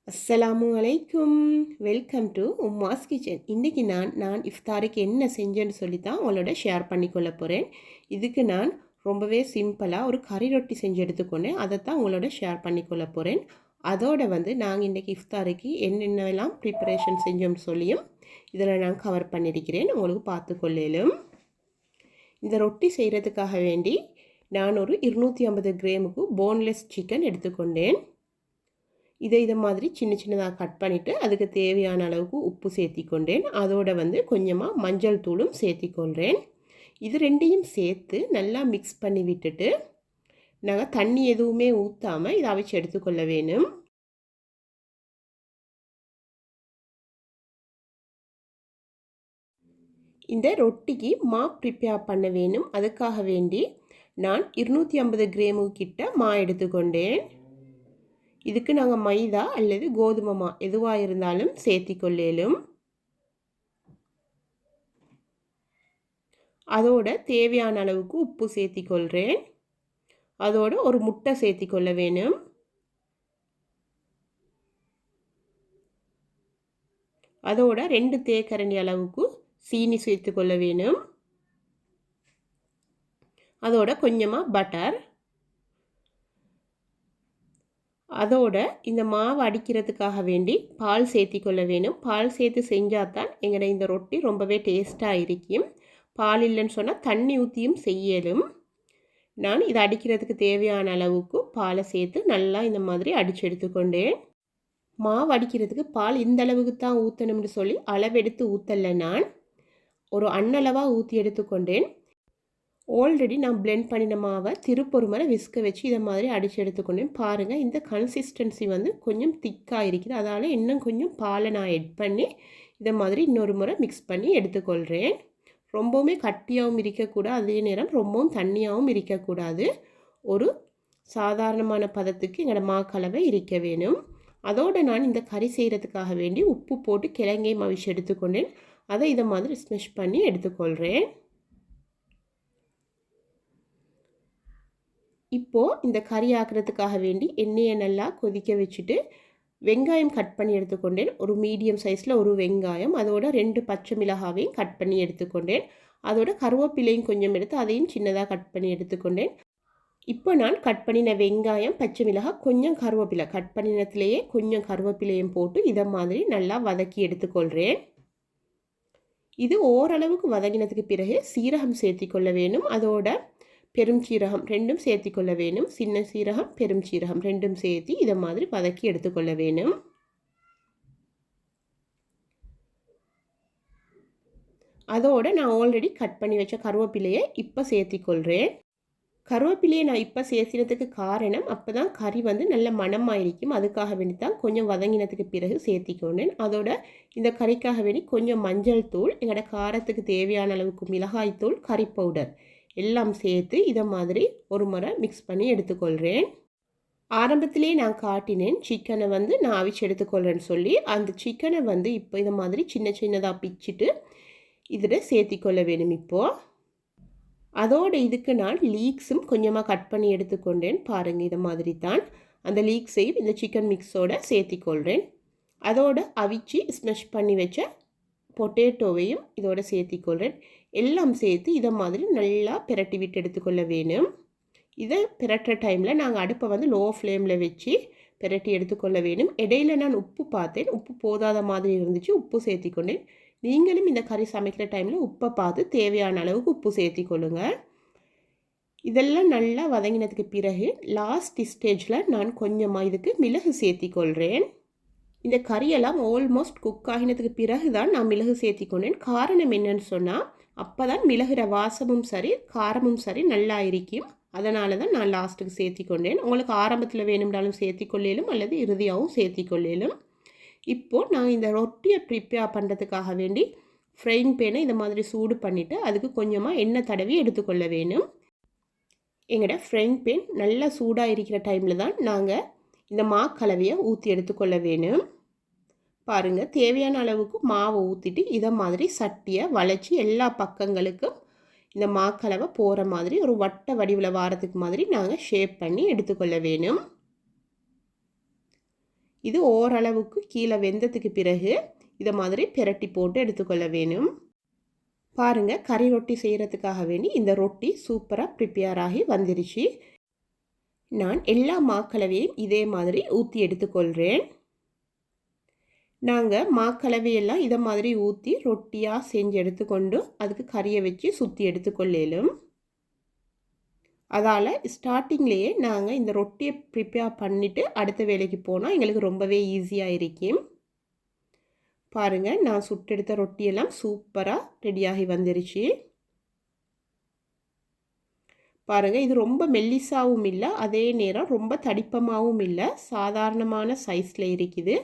அஸ்ஸலாமு அலைக்கும். Welcome to Umma's kitchen. இன்றைக்கி நான் இஃப்தாருக்கு என்ன செஞ்சேன்னு சொல்லி தான் உங்களோட ஷேர் பண்ணிக்கொள்ள போகிறேன். இதுக்கு நான் ரொம்பவே சிம்பிளாக ஒரு கறி ரொட்டி செஞ்சு எடுத்துக்கொண்டேன். அதை தான் உங்களோட ஷேர் பண்ணிக்கொள்ள போகிறேன். அதோடு நாங்கள் இன்றைக்கி இஃப்தாருக்கு என்னென்னலாம் ப்ரிப்பரேஷன் செஞ்சோம்னு சொல்லியும் இதில் நான் கவர் பண்ணியிருக்கிறேன். உங்களுக்கு பார்த்துக்கொள்ளலும். இந்த ரொட்டி செய்கிறதுக்காக வேண்டி நான் ஒரு 250 கிராமுக்கு போன்லெஸ் சிக்கன் எடுத்துக்கொண்டேன். இதை மாதிரி சின்ன சின்னதாக கட் பண்ணிவிட்டு அதுக்கு தேவையான அளவுக்கு உப்பு சேர்த்திக்கொண்டேன். அதோடு கொஞ்சமாக மஞ்சள் தூளும் சேர்த்திக்கொள்கிறேன். இது ரெண்டையும் சேர்த்து நல்லா மிக்ஸ் பண்ணி விட்டுட்டு நாங்கள் தண்ணி எதுவுமே ஊற்றாமல் இதை அவிச்சு எடுத்துக்கொள்ள வேணும். இந்த ரொட்டிக்கு ப்ரிப்பேர் பண்ண வேணும். அதுக்காக வேண்டி நான் 250 கிராமு கிட்ட எடுத்துக்கொண்டேன். இதுக்கு நாங்கள் மைதா அல்லது கோதுமை மா எதுவாக இருந்தாலும் சேர்த்திக்கொள்ளலும். அதோட தேவையான அளவுக்கு உப்பு சேர்த்திக்கொள்கிறேன். அதோட ஒரு முட்டை சேர்த்திக்கொள்ள வேணும். அதோட 2 தேக்கரண்டி அளவுக்கு சீனி சேர்த்துக்கொள்ள வேணும். அதோட கொஞ்சமாக பட்டர். அதோட இந்த மாவு அடிக்கிறதுக்காக வேண்டி பால் சேர்த்திக்கொள்ள வேணும். பால் சேர்த்து செஞ்சால் தான் எங்களோட இந்த ரொட்டி ரொம்பவே டேஸ்ட்டாக இருக்கும். பால் இல்லைன்னு சொன்னால் தண்ணி ஊற்றியும் செய்யலும். நான் இதை அடிக்கிறதுக்கு தேவையான அளவுக்கு பாலை சேர்த்து நல்லா இந்த மாதிரி அடித்து எடுத்துக்கொண்டேன். மாவு அடிக்கிறதுக்கு பால் இந்த அளவுக்கு தான் ஊற்றணும்னு சொல்லி அளவெடுத்து ஊற்றலை. நான் ஒரு அண்ணளவாக ஊற்றி எடுத்துக்கொண்டேன். ஆல்ரெடி நான் பிளெண்ட் பண்ணின மாவை திருப்பொரு முறை விஸ்க வச்சு இதை மாதிரி அடித்து எடுத்துக்கொண்டேன். பாருங்கள், இந்த கன்சிஸ்டன்சி கொஞ்சம் திக்காக இருக்குது. அதால் இன்னும் கொஞ்சம் பாலை நான் எட் பண்ணி இதை மாதிரி இன்னொரு முறை மிக்ஸ் பண்ணி எடுத்துக்கொள்கிறேன். ரொம்பவுமே கட்டியாகவும் இருக்கக்கூடாது, அதே நேரம் ரொம்பவும் தண்ணியாகவும் இருக்கக்கூடாது. ஒரு சாதாரணமான பதத்துக்கு எங்களோட மாக்கலவை இருக்க வேணும். அதோடு நான் இந்த கறி செய்கிறதுக்காக வேண்டி உப்பு போட்டு கிழங்கையும் அவிச்சு எடுத்துக்கொண்டேன். அதை இதை மாதிரி ஸ்மெஷ் பண்ணி எடுத்துக்கொள்கிறேன். இப்போது இந்த கறி ஆக்கிறதுக்காக வேண்டி எண்ணெயை நல்லா கொதிக்க வச்சுட்டு வெங்காயம் கட் பண்ணி எடுத்துக்கொண்டேன். ஒரு மீடியம் சைஸில் ஒரு வெங்காயம், அதோட 2 பச்சை மிளகாவையும் கட் பண்ணி எடுத்துக்கொண்டேன். அதோட கருவேப்பிலையும் கொஞ்சம் எடுத்து அதையும் சின்னதாக கட் பண்ணி எடுத்துக்கொண்டேன். இப்போ நான் கட் பண்ணின வெங்காயம், பச்சை மிளகாய், கொஞ்சம் கருவேப்பிலை கட் பண்ணினத்துலேயே கொஞ்சம் கருவேப்பிலையும் போட்டு இதை மாதிரி நல்லா வதக்கி எடுத்துக்கொள்கிறேன். இது ஓரளவுக்கு வதங்கினதுக்கு பிறகு சீரகம் சேர்த்திக்கொள்ள வேணும். அதோட பெரும் சீரகம் ரெண்டும் சேர்த்திக்கொள்ள வேணும். சின்ன சீரகம், பெரும் சீரகம் ரெண்டும் சேர்த்து இதை மாதிரி வதக்கி எடுத்துக்கொள்ள வேணும். அதோடு நான் ஆல்ரெடி கட் பண்ணி வச்ச கருவேப்பிலையை இப்போ சேர்த்திக்கொள்கிறேன். கருவேப்பிலையை நான் இப்போ சேர்த்தினதுக்கு காரணம் அப்போ தான் கறி நல்ல மணமாயிருக்கும். அதுக்காக வேண்டி தான் கொஞ்சம் வதங்கினதுக்கு பிறகு சேர்த்திக்கொண்டேன். அதோட இந்த கறிக்காக வேண்டி கொஞ்சம் மஞ்சள் தூள், எங்களோட காரத்துக்கு தேவையான அளவுக்கு மிளகாய் தூள், கறி பவுடர் எல்லாம் சேர்த்து இதை மாதிரி ஒரு முறை மிக்ஸ் பண்ணி எடுத்துக்கொள்கிறேன். ஆரம்பத்திலே நான் காட்டினேன் சிக்கனை நான் அவிச்சு எடுத்துக்கொள்கிறேன்னு சொல்லி. அந்த சிக்கனை இப்போ இதை மாதிரி சின்ன சின்னதாக பிச்சுட்டு இதில் சேர்த்திக்கொள்ள வேணும். இப்போது அதோடு இதுக்கு நான் லீக்ஸும் கொஞ்சமாக கட் பண்ணி எடுத்துக்கொண்டேன். பாருங்கள், இதை மாதிரி தான் அந்த லீக்ஸையும் இந்த சிக்கன் மிக்ஸோடு சேர்த்திக்கொள்கிறேன். அதோடு அவிச்சு ஸ்மெஷ் பண்ணி வச்ச பொட்டேட்டோவையும் இதோடு சேர்த்திக்கொள்கிறேன். எல்லாம் சேர்த்து இதை மாதிரி நல்லா பிரட்டி விட்டு எடுத்துக்கொள்ள வேணும். இதை பிரட்டுற டைமில் நாங்கள் அடுப்பை லோ ஃப்ளேமில் வச்சு பிரட்டி எடுத்துக்கொள்ள வேணும். இடையில நான் உப்பு பார்த்தேன், உப்பு போதாத மாதிரி இருந்துச்சு, உப்பு சேர்த்திக்கொண்டேன். நீங்களும் இந்த கறி சமைக்கிற டைமில் உப்பை பார்த்து தேவையான அளவுக்கு உப்பு சேர்த்திக்கொள்ளுங்க. இதெல்லாம் நல்லா வதங்கினதுக்கு பிறகு லாஸ்ட் ஸ்டேஜில் நான் கொஞ்சமாக இதுக்கு மிளகு சேர்த்திக்கொள்கிறேன். இந்த கறியெல்லாம் ஆல்மோஸ்ட் குக் ஆகினதுக்கு பிறகு தான் நான் மிளகு சேர்த்திக்கொண்டேன். காரணம் என்னன்னு சொன்னால் அப்போ தான் மிளகுற வாசமும் சரி காரமும் சரி நல்லா இருக்கும். அதனால தான் நான் லாஸ்ட்டுக்கு சேர்த்திக்கொண்டேன். உங்களுக்கு ஆரம்பத்தில் வேணும்னாலும் சேர்த்திக்கொள்ளலும் அல்லது இறுதியாகவும் சேர்த்திக்கொள்ளலும். இப்போது நான் இந்த ரொட்டியை ப்ரிப்பேர் பண்ணுறதுக்காக வேண்டி ஃப்ரைங் பேனை இந்த மாதிரி சூடு பண்ணிவிட்டு அதுக்கு கொஞ்சமாக எண்ணெய் தடவி எடுத்துக்கொள்ள வேணும். எங்களோட ஃப்ரைங் பேன் நல்லா சூடாக இருக்கிற டைமில் தான் நாங்கள் இந்த மாக்கலவையை ஊற்றி எடுத்துக்கொள்ள வேணும். பாருங்கள், தேவையான அளவுக்கு மாவை ஊற்றிட்டு இதை மாதிரி சட்டியை வளைச்சி எல்லா பக்கங்களுக்கும் இந்த மாக்கலவை போகிற மாதிரி ஒரு வட்ட வடிவில் வாரத்துக்கு மாதிரி நாங்கள் ஷேப் பண்ணி எடுத்துக்கொள்ள வேணும். இது ஓரளவுக்கு கீழே வெந்ததுக்கு பிறகு இதை மாதிரி பிரட்டி போட்டு எடுத்துக்கொள்ள வேணும். பாருங்கள், கறி ரொட்டி செய்கிறதுக்காக வேண்டி இந்த ரொட்டி சூப்பராக ப்ரிப்பேர் ஆகி வந்துருச்சு. நான் எல்லா மாக்கலவையும் இதே மாதிரி ஊற்றி எடுத்துக்கொள்கிறேன். நாங்கள் மாக்கலவையெல்லாம் இதை மாதிரி ஊற்றி ரொட்டியாக செஞ்சு எடுத்துக்கொண்டு அதுக்கு கறியை வச்சு சுற்றி எடுத்துக்கொள்ளலும். அதால் ஸ்டார்டிங்லேயே நாங்கள் இந்த ரொட்டியை ப்ரிப்பேர் பண்ணிவிட்டு அடுத்த வேலைக்கு போனால் எங்களுக்கு ரொம்பவே ஈஸியாக இருக்கும். பாருங்கள், நான் சுட்டெடுத்த ரொட்டியெல்லாம் சூப்பராக ரெடியாகி வந்துருச்சு. பாருங்கள், இது ரொம்ப மெல்லிசாவும் இல்லை, அதே நேரம் ரொம்ப தடிப்பமாகவும் இல்லை, சாதாரணமான சைஸில் இருக்குது.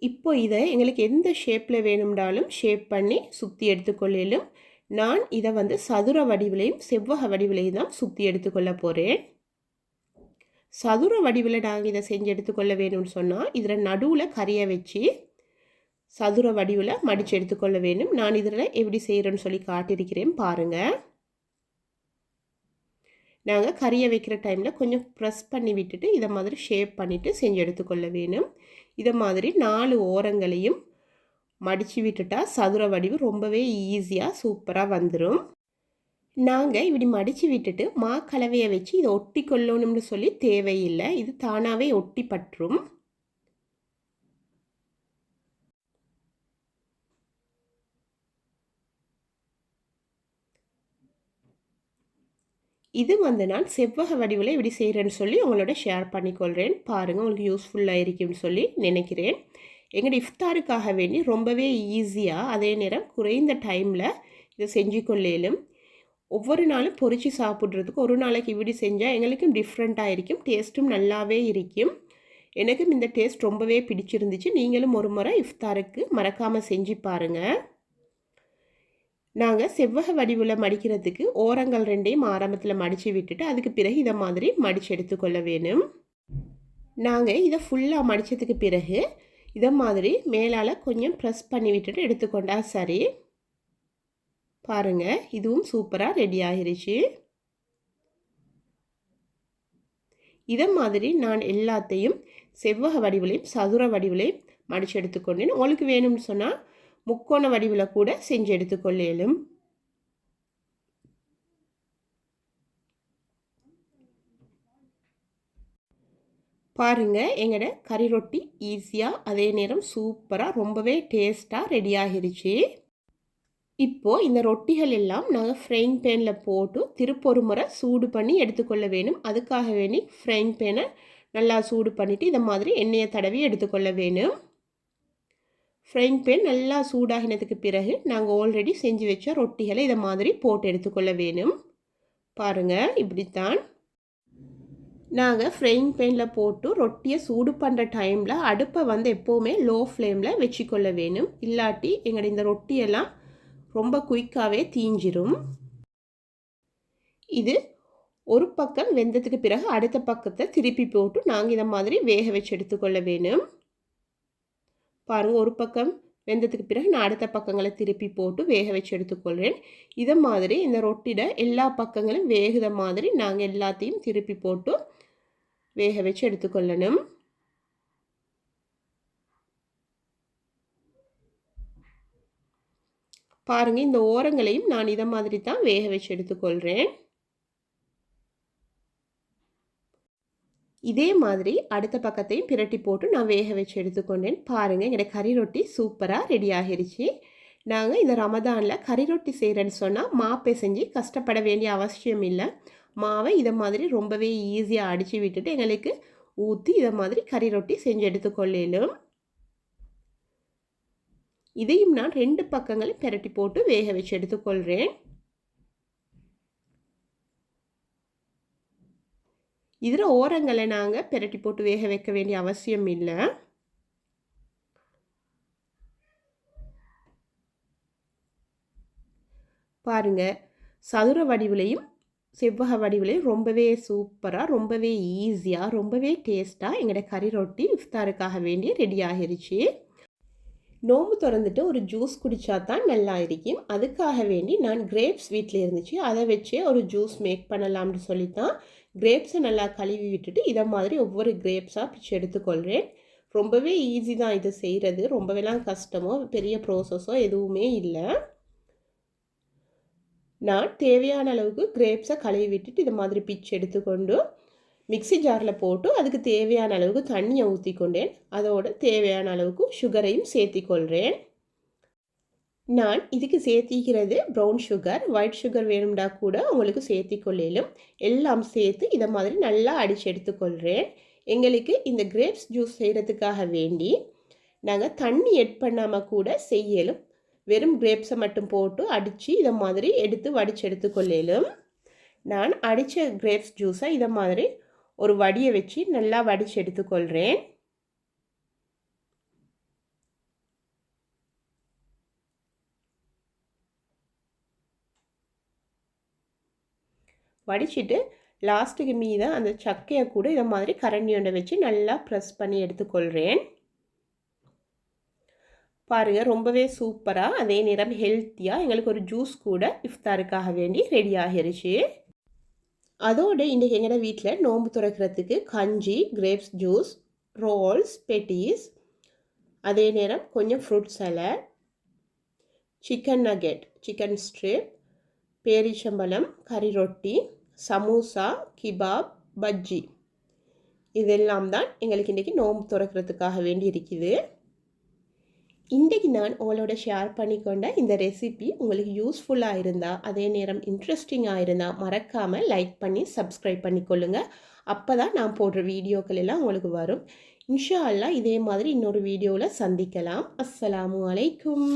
இப்போ இதை எங்களுக்கு எந்த ஷேப்பில் வேணும்னாலும் ஷேப் பண்ணி சுற்றி எடுத்துக்கொள்ளலும். நான் இதை வந்து சதுர வடிவிலையும் செவ்வக வடிவிலையும் தான் சுற்றி எடுத்துக்கொள்ள போகிறேன். சதுர வடிவில் நாங்கள் இதை செஞ்சு எடுத்துக்கொள்ள வேணும்னு சொன்னால் இதில் நடுவில் கறியை வச்சு சதுர வடிவில் மடித்து எடுத்துக்கொள்ள வேணும். நான் இதில் எப்படி செய்கிறேன்னு சொல்லி காட்டியிருக்கிறேன் பாருங்கள். நாங்கள் கறியை வைக்கிற டைமில் கொஞ்சம் ப்ரெஸ் பண்ணி விட்டுட்டு இதை மாதிரி ஷேப் பண்ணிவிட்டு செஞ்சு எடுத்துக்கொள்ள வேணும். இதை மாதிரி 4 ஓரங்களையும் மடித்து விட்டுட்டா சதுர வடிவு ரொம்பவே ஈஸியாக சூப்பராக வந்துடும். நாங்கள் இப்படி மடித்து விட்டுட்டு மாக்கலவையை வச்சு இதை ஒட்டி கொள்ளணும்னு சொல்லி தேவையில்லை, இது தானாகவே ஒட்டி பற்றும். இது வந்து நான் செவ்வக வடிவில் இப்படி செய்கிறேன்னு சொல்லி உங்களோட ஷேர் பண்ணிக்கொள்கிறேன். பாருங்கள், உங்களுக்கு யூஸ்ஃபுல்லாக இருக்கும்னு சொல்லி நினைக்கிறேன். எங்களோட இஃப்தாருக்காக வேண்டி ரொம்பவே ஈஸியாக அதே நேரம் குறைந்த டைமில் இதை செஞ்சு கொள்ளலும். ஒவ்வொரு நாளும் பொரித்து சாப்பிட்றதுக்கு ஒரு நாளைக்கு இப்படி செஞ்சால் எங்களுக்கும் டிஃப்ரெண்ட்டாக இருக்கும், டேஸ்ட்டும் நல்லாவே இருக்கும். எனக்கும் இந்த டேஸ்ட் ரொம்பவே பிடிச்சிருந்துச்சு. நீங்களும் ஒரு முறை இஃப்தாருக்கு மறக்காமல் செஞ்சு பாருங்கள். நாங்கள் செவ்வக வடிவில் மடிக்கிறதுக்கு ஓரங்கள் 2ஐயும் ஆரம்பத்தில் மடித்து விட்டுட்டு அதுக்கு பிறகு இதை மாதிரி மடித்து எடுத்துக்கொள்ள வேணும். நாங்கள் இதை ஃபுல்லாக மடித்ததுக்கு பிறகு இதை மாதிரி மேலால் கொஞ்சம் ப்ரெஸ் பண்ணி விட்டுட்டு எடுத்துக்கொண்டா சரி. பாருங்கள், இதுவும் சூப்பராக ரெடி ஆகிருச்சு. இதை மாதிரி நான் எல்லாத்தையும் செவ்வக வடிவிலையும் சதுர வடிவிலையும் மடித்து எடுத்துக்கொண்டேன். உங்களுக்கு வேணும்னு சொன்னால் முக்கோண வடிவில் கூட செஞ்சு எடுத்துக்கொள்ளலும். பாருங்கள், எங்களோட கறி ரொட்டி ஈஸியாக அதே நேரம் சூப்பராக ரொம்பவே டேஸ்ட்டாக ரெடி ஆகிருச்சு. இப்போது இந்த ரொட்டிகள் எல்லாம் நாங்கள் ஃப்ரைங் பேனில் போட்டு திருப்பொரு முறை சூடு பண்ணி எடுத்துக்கொள்ள வேணும். அதுக்காக வேண்டி ஃப்ரைங் பேனை நல்லா சூடு பண்ணிவிட்டு இதை மாதிரி எண்ணெயை தடவி எடுத்துக்கொள்ள வேணும். ஃப்ரைங் பேன் நல்லா சூடாகினதுக்கு பிறகு நாங்கள் ஆல்ரெடி செஞ்சு வச்ச ரொட்டிகளை இதை மாதிரி போட்டு எடுத்துக்கொள்ள வேணும். பாருங்கள், இப்படித்தான். நாங்கள் ஃப்ரைங் பேனில் போட்டு ரொட்டியை சூடு பண்ணுற டைமில் அடுப்பை வந்து எப்போவுமே லோ ஃப்ளேமில் வச்சுக்கொள்ள வேணும். இல்லாட்டி எங்களோட இந்த ரொட்டியெல்லாம் ரொம்ப குயிக்காகவே தீஞ்சிரும். இது ஒரு பக்கம் வெந்ததுக்கு பிறகு அடுத்த பக்கத்தை திருப்பி போட்டு நாங்கள் இதை மாதிரி வேக வச்சு எடுத்துக்கொள்ள வேணும். பாருங்கள், ஒரு பக்கம் வெந்ததுக்கு பிறகு நான் அடுத்த பக்கங்களை திருப்பி போட்டு வேக வச்சு எடுத்துக்கொள்கிறேன். இதை மாதிரி இந்த ரொட்டியோட எல்லா பக்கங்களும் வேகுத மாதிரி நாங்கள் எல்லாத்தையும் திருப்பி போட்டு வேக வச்சு எடுத்துக்கொள்ளணும். பாருங்கள், இந்த ஓரங்களையும் நான் இதை மாதிரி தான் வேக வச்சு எடுத்துக்கொள்கிறேன். இதே மாதிரி அடுத்த பக்கத்தையும் பிரட்டி போட்டு நான் வேக வச்சு எடுத்துக்கொண்டேன். பாருங்கள், எங்களோட கறி ரொட்டி சூப்பராக ரெடி ஆகிருச்சு. நாங்கள் இந்த ரமதானில் கறி ரொட்டி செய்கிறேன்னு சொன்னால் மாப்பை செஞ்சு கஷ்டப்பட வேண்டிய அவசியம் இல்லை. மாவை இதை மாதிரி ரொம்பவே ஈஸியாக அடித்து விட்டுட்டு எங்களுக்கு ஊற்றி இதை மாதிரி கறி ரொட்டி செஞ்சு எடுத்துக்கொள்ளலும். இதையும் நான் 2 பக்கங்களும் பிரட்டி போட்டு வேக வச்சு எடுத்துக்கொள்கிறேன். இதில் ஓரங்களை நாங்கள் பிரட்டி போட்டு வேக வைக்க வேண்டிய அவசியம் இல்லை. பாருங்கள், சதுர வடிவிலையும் செவ்வக வடிவிலே ரொம்பவே சூப்பராக, ரொம்பவே ஈஸியாக, ரொம்பவே டேஸ்ட்டாக எங்களோட கறி ரொட்டி இஃப்தாருக்காக வேண்டி ரெடி ஆகிருச்சு. நோம்பு திறந்துட்டு ஒரு ஜூஸ் குடித்தா தான் நல்லா இருக்கும். அதுக்காக வேண்டி நான் கிரேப்ஸ் வீட்டில் இருந்துச்சு, அதை வச்சே ஒரு ஜூஸ் மேக் பண்ணலாம்னு சொல்லித்தான் கிரேப்ஸை நல்லா கழுவி விட்டுட்டு இதை மாதிரி ஒவ்வொரு கிரேப்ஸாக பிச்சு எடுத்துக்கொள்கிறேன். ரொம்பவே ஈஸி தான் இது செய்கிறது, ரொம்பவேலாம் கஷ்டமோ பெரிய ப்ரோசஸோ எதுவுமே இல்லை. நான் தேவையான அளவுக்கு கிரேப்ஸை கழுவி விட்டுட்டு இதை மாதிரி பிச்சு எடுத்துக்கொண்டு மிக்சி ஜாரில் போட்டு அதுக்கு தேவையான அளவுக்கு தண்ணியை ஊற்றி கொண்டேன். அதோடு தேவையான அளவுக்கு சுகரையும் சேர்த்திக்கொள்கிறேன். நான் இதுக்கு சேர்த்திக்கிறது ப்ரௌன் சுகர், ஒயிட் சுகர் வேணும்னா கூட உங்களுக்கு சேர்த்திக்கொள்ளும். எல்லாம் சேர்த்து இதை மாதிரி நல்லா அடித்து எடுத்துக்கொள்கிறேன். எங்களுக்கு இந்த கிரேப்ஸ் ஜூஸ் செய்கிறதுக்காக வேண்டி நாங்கள் தண்ணி எட் பண்ணாமல் கூட செய்யலும். வெறும் கிரேப்ஸை மட்டும் போட்டு அடித்து இதை மாதிரி எடுத்து வடித்து எடுத்துக்கொள்ளும். நான் அடித்த கிரேப்ஸ் ஜூஸை இதை மாதிரி ஒரு வடியை வச்சு நல்லா வடித்து எடுத்துக்கொள்கிறேன். வடிச்சிட்டு லாஸ்ட்டுக்கு மீத அந்த சக்கையை கூட இதை மாதிரி கரண்டியோட வச்சு நல்லா ப்ரெஸ் பண்ணி எடுத்துக்கொள்கிறேன். பாருங்கள், ரொம்பவே சூப்பராக அதே நேரம் ஹெல்த்தியாக எங்களுக்கு ஒரு ஜூஸ் கூட இஃப்தாருக்காக வேண்டி ரெடி ஆகிருச்சு. அதோடு இன்றைக்கி எங்களோட வீட்டில் நோன்பு துறக்கிறதுக்கு கஞ்சி, கிரேப்ஸ் ஜூஸ், ரோல்ஸ், பெட்டிஸ், அதே நேரம் கொஞ்சம் fruit salad, chicken nugget, chicken strip, பேரிச்சம்பழம், கறி ரொட்டி, சமோசா, கிபாப், பஜ்ஜி, இதெல்லாம் தான் எங்களுக்கு இன்றைக்கி நோன்பு துறக்கிறதுக்காக வேண்டி இருக்குது. இன்றைக்கி நான் உங்களோட ஷேர் பண்ணிக்கொண்ட இந்த ரெசிபி உங்களுக்கு யூஸ்ஃபுல்லாக இருந்தால், அதே நேரம் இன்ட்ரெஸ்டிங்காக இருந்தால் மறக்காமல் லைக் பண்ணி சப்ஸ்கிரைப் பண்ணிக்கொள்ளுங்கள். அப்போ தான் நான் போடுற வீடியோக்கள் எல்லாம் உங்களுக்கு வரும். இன்ஷா அல்லாஹ் இதே மாதிரி இன்னொரு வீடியோவில் சந்திக்கலாம். அஸ்ஸலாமு அலைக்கும்.